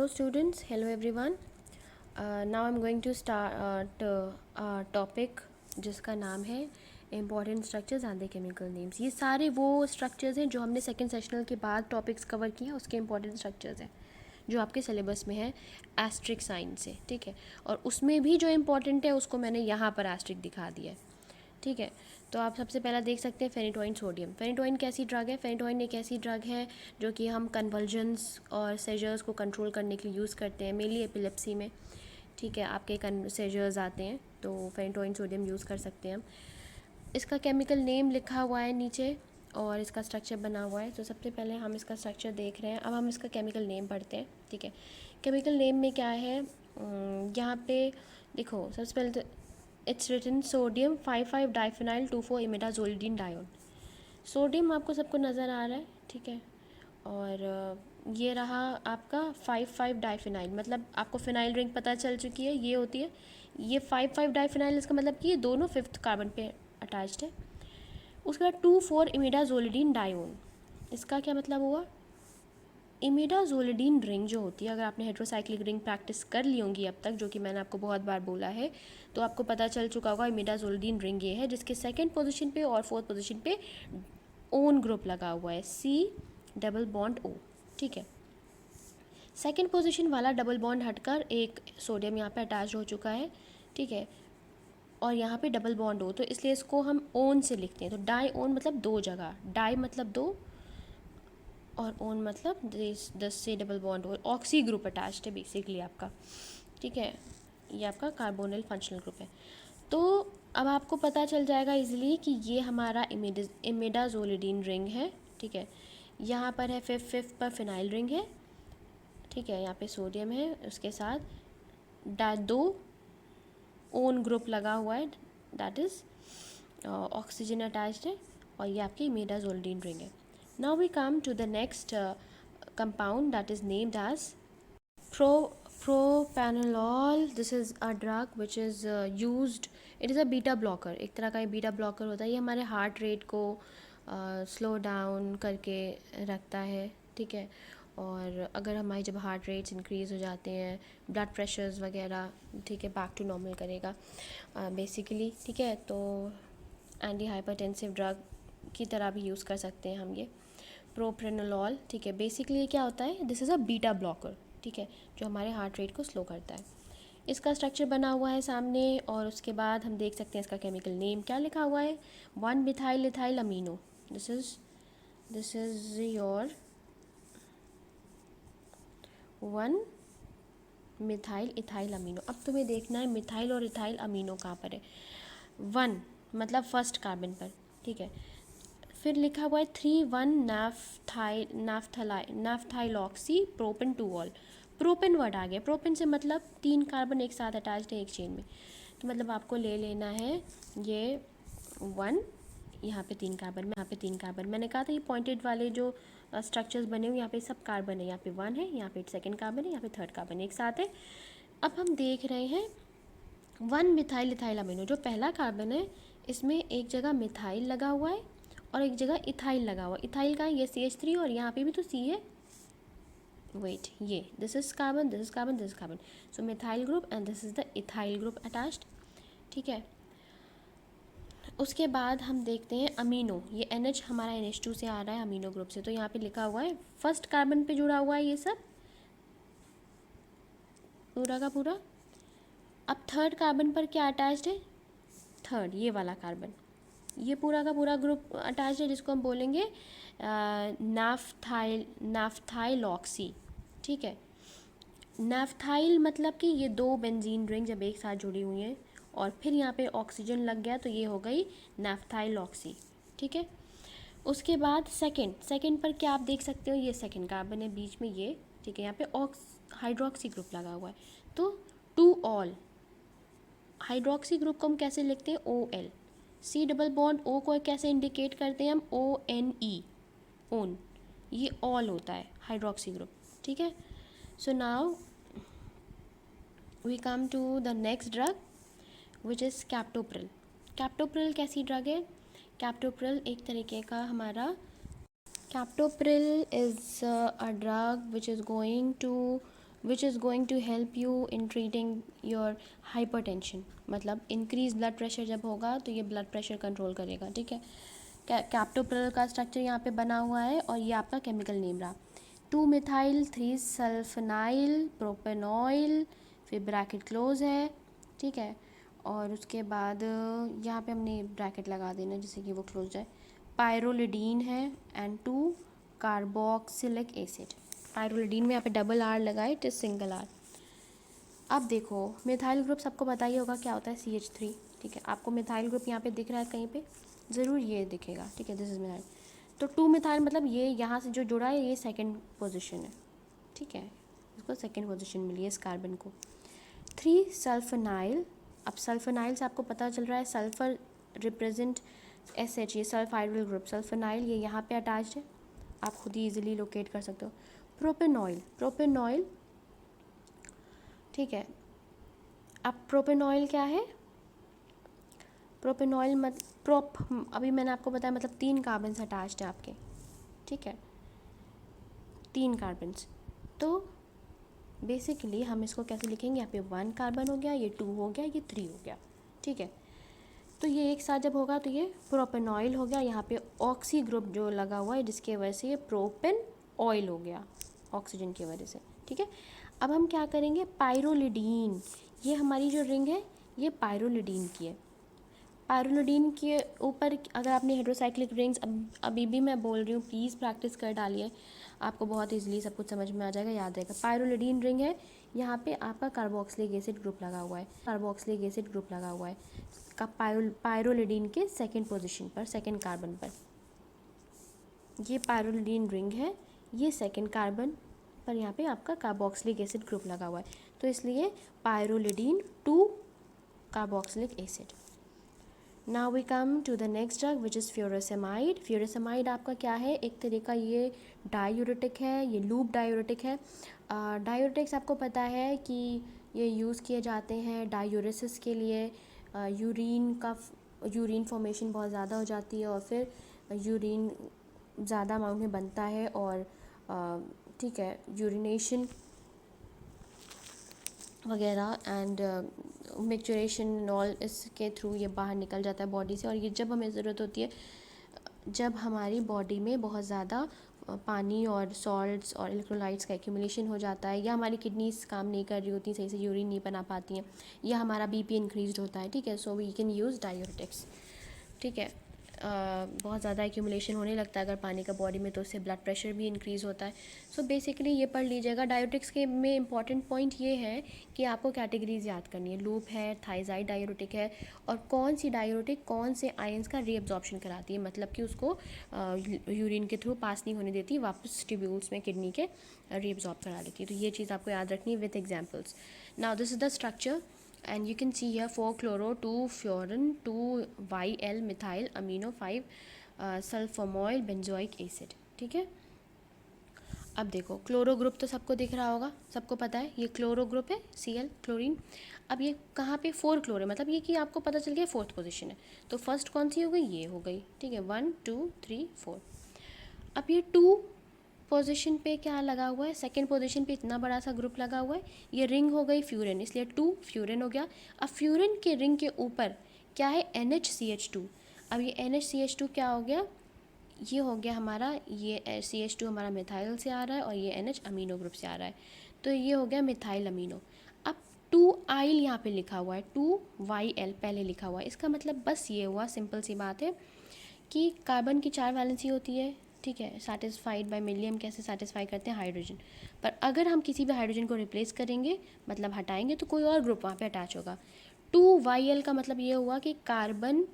students, hello everyone. Now I'm going to start a topic जिसका नाम है important structures and the chemical names. ये सारे वो स्ट्रक्चर्स हैं जो हमने सेकेंड सेशनल के बाद टॉपिक्स कवर किए हैं, उसके इम्पॉर्टेंट स्ट्रक्चर्स हैं जो आपके सिलेबस में है एस्ट्रिक साइन से, ठीक है। और उसमें भी जो इम्पॉर्टेंट है उसको मैंने यहाँ पर एस्ट्रिक दिखा दिया है, ठीक है। तो आप सबसे पहला देख सकते हैं फेनिटोइन सोडियम। फेनिटोइन कैसी ड्रग है? फेनिटोइन एक ऐसी ड्रग है जो कि हम कन्वल्जन्स और सेजर्स को कंट्रोल करने के लिए यूज़ करते हैं, मेनली एपिलेप्सी में, ठीक है। आपके सेजर्स आते हैं तो फेनिटोइन सोडियम यूज़ कर सकते हैं हम। इसका केमिकल नेम लिखा हुआ है नीचे और इसका स्ट्रक्चर बना हुआ है। तो सबसे पहले हम इसका स्ट्रक्चर देख रहे हैं, अब हम इसका केमिकल नेम पढ़ते हैं, ठीक है। केमिकल नेम में क्या है, यहाँ पे देखो सबसे पहले तो it's written sodium 5,5 diphenyl 2,4 imidazolidine dione. Sodium आपको सबको नज़र आ रहा है, ठीक है। और ये रहा आपका 5,5 डाइफिनाइल, मतलब आपको फिनाइल रिंग पता चल चुकी है, ये होती है। ये 5,5 डाइफिनाइल, इसका मतलब कि ये दोनों 5th कार्बन पे अटैच्ड है। उसके बाद 2,4 इमिडाजोलिडीन डायोन, इसका क्या मतलब हुआ? इमिडाजोलिडीन रिंग जो होती है, अगर आपने हेट्रोसाइक्लिक रिंग प्रैक्टिस कर ली होंगी अब तक, जो कि मैंने आपको बहुत बार बोला है, तो आपको पता चल चुका होगा इमिडाजोलिडीन रिंग ये है जिसके सेकंड पोजीशन पे और फोर्थ पोजीशन पे ओन ग्रुप लगा हुआ है, सी डबल बॉन्ड ओ, ठीक है। सेकंड पोजीशन वाला डबल बॉन्ड हटकर एक सोडियम यहाँ पे अटैच हो चुका है, ठीक है। और यहाँ पे डबल बॉन्ड हो, तो इसलिए इसको हम ओन से लिखते हैं। तो डाई ओन मतलब दो जगह, डाई मतलब दो और ओन मतलब 10 से डबल बॉन्ड हो, ऑक्सी ग्रुप अटैच्ड है बेसिकली आपका, ठीक है। ये आपका कार्बोनिल फंक्शनल ग्रुप है। तो अब आपको पता चल जाएगा इजीली कि ये हमारा इमिडाजोलिडीन रिंग है, ठीक है। यहाँ पर है फिफ्थ पर फिनाइल रिंग है, ठीक है। यहाँ पे सोडियम है, उसके साथ दो ओन ग्रुप लगा हुआ है, दैट इज़ ऑक्सीजन अटैच्ड है, और ये आपकी इमिडाजोलिडीन रिंग है। Now we come to the next compound that is named as propranolol. This is a drug which is used, it is a beta blocker, एक तरह का ये बीटा ब्लॉकर होता है। ये हमारे हार्ट रेट को स्लो डाउन करके रखता है, ठीक है। और अगर हमारी जब हार्ट रेट्स इंक्रीज़ हो जाते हैं, ब्लड प्रेशर्स वगैरह, ठीक है, बैक टू नॉर्मल करेगा बेसिकली, ठीक है। तो एंटी हाइपरटेंसिव ड्रग की तरह भी यूज़ कर सकते हैं हम ये प्रोप्रेनोलॉल, ठीक है। बेसिकली क्या होता है, this is a beta blocker, ठीक है, जो हमारे हार्ट रेट को स्लो करता है। इसका स्ट्रक्चर बना हुआ है सामने, और उसके बाद हम देख सकते हैं इसका केमिकल नेम क्या लिखा हुआ है, 1 methyl ethyl amino. This is your 1 methyl ethyl amino. अब तुम्हें देखना है मिथाइल और इथाइल अमीनो कहाँ पर है। 1 मतलब फर्स्ट कार्बन पर, ठीक है। फिर लिखा हुआ है 3,1 नाफ्थाइलॉक्सी प्रोपेन 2 ऑल। प्रोपेन वर्ड आ गया, प्रोपेन से मतलब 3 कार्बन एक साथ अटैच्ड है एक चेन में, तो मतलब आपको ले लेना है ये 1, यहाँ पे 3 कार्बन में, यहाँ पे 3 कार्बन। मैंने कहा था ये पॉइंटेड वाले जो स्ट्रक्चर्स बने हुए, यहाँ पे सब कार्बन है, यहाँ पे 1 है, यहाँ पे सेकेंड कार्बन है, यहाँ पे थर्ड कार्बन एक साथ है। अब हम देख रहे हैं 1 मिथाइल इथाइल अमीनो, जो पहला कार्बन है इसमें एक जगह मिथाइल लगा हुआ है और एक जगह इथाइल लगा हुआ। इथाइल का है, ये CH3, और यहाँ पे भी तो C है, वेट, ये this is carbon, this is carbon, this is carbon, so methyl group and this is the ethyl group attached, ठीक है। उसके बाद हम देखते हैं अमीनो, ये NH हमारा NH2 से आ रहा है अमीनो ग्रुप से, तो यहाँ पे लिखा हुआ है फर्स्ट कार्बन पे जुड़ा हुआ है ये सब पूरा का पूरा। अब थर्ड कार्बन पर क्या अटैच्ड है, थर्ड ये वाला कार्बन, ये पूरा का पूरा ग्रुप अटैच है, जिसको हम बोलेंगे नाफ्थाइलॉक्सी, ठीक है। नाफ्थाइल मतलब कि ये दो बेंजीन रिंग जब एक साथ जुड़ी हुई हैं और फिर यहाँ पे ऑक्सीजन लग गया तो ये हो गई नाफ्थाइलॉक्सी, ठीक है। उसके बाद सेकंड पर क्या आप देख सकते हो, ये सेकंड कार्बन है बीच में ये, ठीक है। यहाँ पे हाइड्रोक्सी ग्रुप लगा हुआ है, तो 2 ऑल हाइड्रोक्सी ग्रुप को हम कैसे लिखते हैं, OL। C double bond O को कैसे इंडिकेट करते हैं हम, ONE, ओन। ये ऑल होता है हाइड्रोक्सी ग्रुप, ठीक है। So now we come to the next drug which is captopril. Captopril कैसी ड्रग है, कैप्टोप्रिल एक तरीके का हमारा, captopril is a drug which is going to which is going to help you in treating your hypertension. मतलब increase blood pressure जब होगा तो ये ब्लड प्रेशर कंट्रोल करेगा, ठीक है। कैप्टोप्रिल का स्ट्रक्चर यहाँ पे बना हुआ है और ये आपका केमिकल नेम रहा। 2-methyl-3-सल्फोनाइल प्रोपेनॉइल, फिर ब्रैकेट क्लोज है, ठीक है। और उसके बाद यहाँ पे हमने ब्रैकेट लगा देना जिससे कि वो क्लोज जाए। पायरोलिडीन है एंड 2-कार्बोक्सिलिक एसिड। पायरोलिडीन में यहाँ पे डबल आर लगाए, इट इज सिंगल आर। अब देखो मिथाइल ग्रुप सबको पता ही होगा क्या होता है, CH3, ठीक है। आपको मिथाइल ग्रुप यहाँ पे दिख रहा है कहीं पे, ज़रूर ये दिखेगा, ठीक है, दिस इज मिथाइल। तो 2 मिथाइल मतलब ये यहाँ से जो जुड़ा है ये सेकंड पोजीशन है, ठीक है, इसको सेकंड पोजीशन मिली है इस कार्बन को। 3-सल्फोनाइल, अब सल्फोनाइल से आपको पता चल रहा है सल्फर रिप्रेजेंट SH, ये सल्फाइडल ग्रुप। सल्फोनाइल ये यहाँ पे अटैच्ड है, आप खुद ही इजीली लोकेट कर सकते हो। प्रोपेनॉइल, प्रोपेनॉइल, ठीक है। अब प्रोपेनॉइल क्या है, प्रोपेनॉइल मत अभी मैंने आपको बताया मतलब 3 कार्बन्स अटैच्ड है आपके, ठीक है, 3 कार्बन्स। तो बेसिकली हम इसको कैसे लिखेंगे, यहाँ पे 1 कार्बन हो गया, ये 2 हो गया, ये 3 हो गया, ठीक है। तो ये एक साथ जब होगा तो ये प्रोपेनॉइल हो गया। यहाँ पे ऑक्सी ग्रुप जो लगा हुआ है जिसके वजह से ये प्रोपेन ऑयल हो गया, ऑक्सीजन की वजह से, ठीक है। अब हम क्या करेंगे, पायरोलिडीन, ये हमारी जो रिंग है ये पायरोलिडीन की है। पायरोलिडीन के ऊपर अगर आपने हाइड्रोसाइक्लिक रिंग्स अभी भी मैं बोल रही हूँ, प्लीज़ प्रैक्टिस कर डालिए, आपको बहुत इजीली सब कुछ समझ में आ जाएगा, याद रहेगा। पायरोलिडीन रिंग है, यहाँ पे आपका कार्बोक्सिलिक एसिड ग्रुप लगा हुआ है, कार्बोक्सिलिक एसिड ग्रुप लगा हुआ है का पायरोलिडीन के सेकंड पोजीशन पर, सेकंड कार्बन पर। ये पायरोलिडीन रिंग है, ये सेकंड कार्बन पर यहाँ पे आपका कार्बोक्सिलिक एसिड ग्रुप लगा हुआ है, तो इसलिए pyrrolidine 2 carboxylic acid. Now we come to the next drug which is furosemide. Furosemide आपका क्या है, एक तरह का ये डायूरेटिक है, ये लूप डायूरेटिक है। डायूरेटिक्स आपको पता है कि ये यूज़ किए जाते हैं डायूरेसिस के लिए। यूरिन फॉर्मेशन बहुत ज़्यादा हो जाती है और फिर यूरिन ज़्यादा अमाउंट में बनता है और ठीक है, यूरिनेशन वगैरह एंड मिक्चुरेशन ऑल इसके थ्रू ये बाहर निकल जाता है बॉडी से। और ये जब हमें ज़रूरत होती है, जब हमारी बॉडी में बहुत ज़्यादा पानी और सॉल्ट्स और इलेक्ट्रोलाइट्स का एक्यूमुलेशन हो जाता है, या हमारी किडनीज काम नहीं कर रही होती, सही से यूरिन नहीं बना पाती हैं, या हमारा BP इंक्रीज होता है, ठीक है, so we can use diuretics, ठीक है। बहुत ज़्यादा एक्यूमुलेशन होने लगता है अगर पानी का बॉडी में, तो उससे ब्लड प्रेशर भी इंक्रीज़ होता है। सो बेसिकली ये पढ़ लीजिएगा। डायूरेटिक्स के में इंपॉर्टेंट पॉइंट ये है कि आपको कैटेगरीज याद करनी है, लूप है, थाइजाइड डायूरेटिक है, और कौन सी डायूरेटिक कौन से आयंस का रीअब्जॉर्प्शन कराती है, मतलब कि उसको यूरिन के थ्रू पास नहीं होने देती, वापस ट्यूब्यूल्स में किडनी के रीअब्जॉर्ब करा लेती है। तो ये चीज़ आपको याद रखनी है with examples. Now this is the structure and you can see here 4-chloro, 2-furan, 2-YL methyl amino, 5-sulfoamyl benzoic acid, ठीक है। अब देखो क्लोरो ग्रुप तो सबको दिख रहा होगा, सबको पता है ये क्लोरो ग्रुप है, Cl क्लोरीन। अब ये कहाँ पे 4 क्लोरो है, मतलब ये कि आपको पता चल गया 4th पोजीशन है, तो फर्स्ट कौन सी हो गई, ये हो गई, ठीक है, 1 2 3 4। अब ये 2 पोजीशन पे क्या लगा हुआ है, सेकंड पोजीशन पे इतना बड़ा सा ग्रुप लगा हुआ है, ये रिंग हो गई फ्यूरिन, इसलिए 2 फ्यूरिन हो गया। अब फ्यूरिन के रिंग के ऊपर क्या है, NHCH2। अब ये NHCH2 क्या हो गया, ये हो गया हमारा, ये CH2 हमारा मिथाइल से आ रहा है और ये NH अमीनो ग्रुप से आ रहा है, तो ये हो गया मिथाइल अमीनो। अब 2-आइल यहाँ पे लिखा हुआ है, 2-YL पहले लिखा हुआ है, इसका मतलब बस ये हुआ, सिंपल सी बात है कि कार्बन की 4 वैलेंसी होती है, ठीक है, सेटिस्फाइड बाय मिली, हम कैसे सेटिस्फाई करते हैं, हाइड्रोजन पर। अगर हम किसी भी हाइड्रोजन को रिप्लेस करेंगे, मतलब हटाएंगे, तो कोई और ग्रुप वहाँ पे अटैच होगा। 2-YL का मतलब ये हुआ कि कार्बन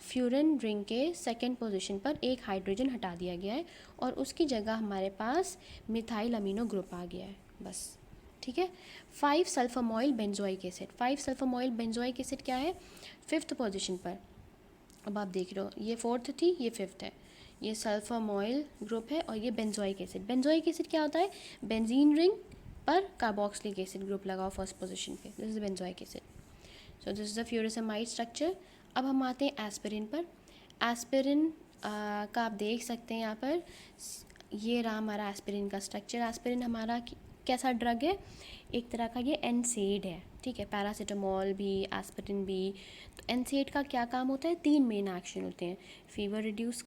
फ्यूरिन रिंग के सेकेंड पोजीशन पर एक हाइड्रोजन हटा दिया गया है और उसकी जगह हमारे पास मिथाइल अमीनो ग्रुप आ गया है, बस, ठीक है। 5-सल्फोमॉयल बेंजोइक एसिड, 5-सल्फोमॉयल बेंजोइक एसिड क्या है, 5th पोजीशन पर। अब आप देख रहे हो ये 4th थी, ये 5th है, ये सल्फोमॉयल ग्रुप है और ये बेंजोइक एसिड। बेंजोइक एसिड क्या होता है, बेंजीन रिंग पर कार्बोक्सिलिक एसिड ग्रुप लगाओ फर्स्ट पोजीशन पे, this is benzoic acid. So this is the furosemide structure. अब हम आते हैं एस्पिरिन पर। एस्पिरिन का आप देख सकते हैं यहाँ पर, ये रहा हमारा एस्पिरिन का स्ट्रक्चर। एस्पिरिन हमारा कैसा ड्रग है, एक तरह का ये एनसेड है, ठीक है, पैरासीटामोल भी एस्पिरिन भी। तो एनसेड का क्या काम होता है, 3 मेन एक्शन होते हैं, फीवर रिड्यूस